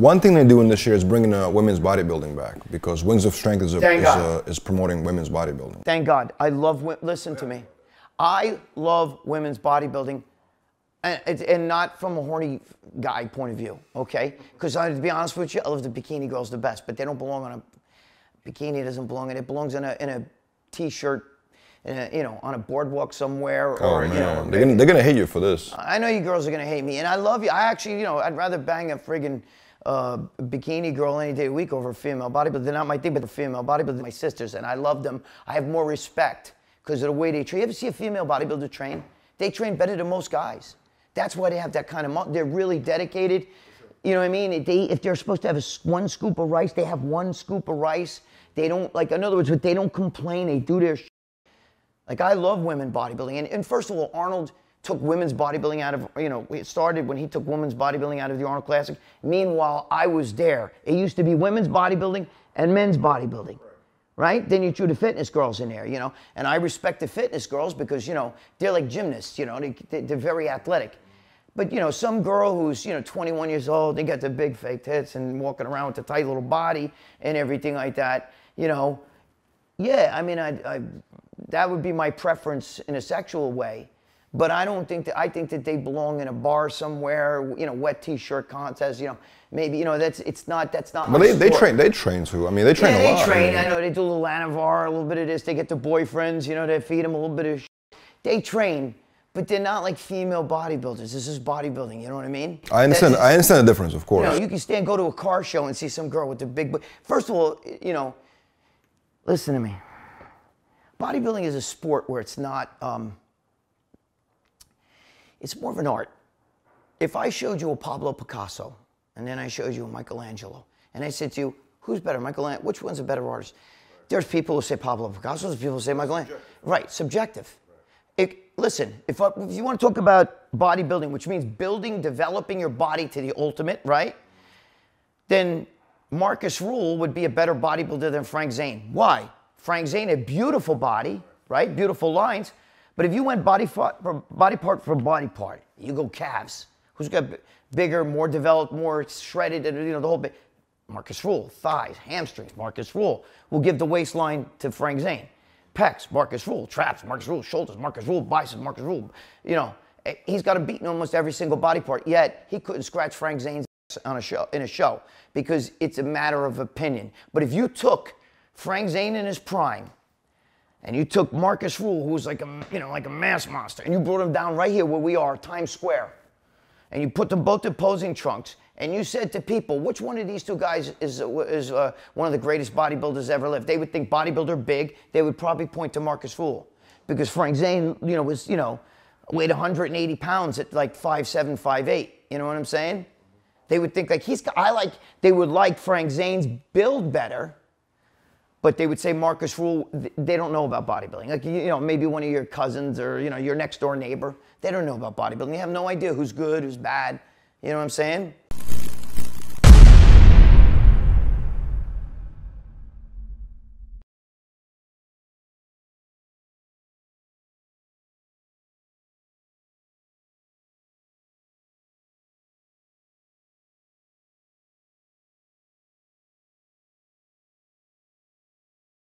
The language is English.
One thing they're doing this year is bringing women's bodybuilding back, because Wings of Strength is promoting women's bodybuilding. Thank God. I love, listen to me. I love women's bodybuilding, and not from a horny guy point of view, okay? Because to be honest with you, I love the bikini girls the best, but they don't belong on a, bikini doesn't belong in it. It belongs in a t-shirt, you know, on a boardwalk somewhere. Or, man. You know, they're gonna hate you for this. I know you girls are gonna hate me, and I love you. I actually, you know, I'd rather bang a friggin' bikini girl any day of the week over a female bodybuilder. They're not my thing, but the female bodybuilders, my sisters, and I love them. I have more respect because of the way they train. You ever see a female bodybuilder train? They train better than most guys. That's why they have that kind of, they're really dedicated. You know what I mean? If they're supposed to have one scoop of rice, they have one scoop of rice. They don't, like, in other words, they don't complain. They do their shit. Like, I love women bodybuilding. And first of all, Arnold took women's bodybuilding out of, you know, it started when he took women's bodybuilding out of the Arnold Classic. Meanwhile, I was there. It used to be women's bodybuilding and men's bodybuilding, right? Then you threw the fitness girls in there, you know. And I respect the fitness girls because, you know, they're like gymnasts, you know. They're very athletic. But, you know, some girl who's, you know, 21 years old, they got the big fake tits and walking around with the tight little body and everything like that, you know. Yeah, I mean, that would be my preference in a sexual way. But I don't think that, I think that they belong in a bar somewhere, you know, wet t-shirt contest, you know, maybe, you know, that's not But they train too. I mean, they train a lot. They train, I know, they do a little Anavar, a little bit of this, they get the boyfriends, you know, they feed them a little bit of shit. They train, but they're not like female bodybuilders. This is bodybuilding, you know what I mean? I understand the difference, of course. You know, you can go to a car show and see some girl with the big, first of all, you know, listen to me. Bodybuilding is a sport where it's not, it's more of an art. If I showed you a Pablo Picasso, and then I showed you a Michelangelo, and I said to you, who's better, Michelangelo? Which one's a better artist? There's people who say Pablo Picasso, there's people who say Michelangelo. Right, subjective. Listen, if you want to talk about bodybuilding, which means developing your body to the ultimate, right? Then Marcus Rule would be a better bodybuilder than Frank Zane. Why? Frank Zane had beautiful body, right? Beautiful lines. But if you went body part for body part, you go calves. Who's got bigger, more developed, more shredded, you know, the whole bit? Marcus Rule. Thighs, hamstrings, Marcus Rule. We'll give the waistline to Frank Zane. Pecs, Marcus Rule. Traps, Marcus Rule. Shoulders, Marcus Rule. Biceps, Marcus Rule. You know, he's got a beat in almost every single body part, yet he couldn't scratch Frank Zane's on in a show because it's a matter of opinion. But if you took Frank Zane in his prime, and you took Marcus Rule, who's like a, you know, like a mass monster, and you brought him down right here where we are, Times Square, and you put them both in posing trunks, and you said to people, which one of these two guys is one of the greatest bodybuilders ever lived? They would think bodybuilder big. They would probably point to Marcus Rule, because Frank Zane, you know, was, you know, weighed 180 pounds at like 5'7", 5'8". You know what I'm saying? They would think like they would like Frank Zane's build better. But they would say Marcus Rule, they don't know about bodybuilding. Like, you know, maybe one of your cousins or, you know, your next door neighbor, they don't know about bodybuilding. They have no idea who's good, who's bad. You know what I'm saying?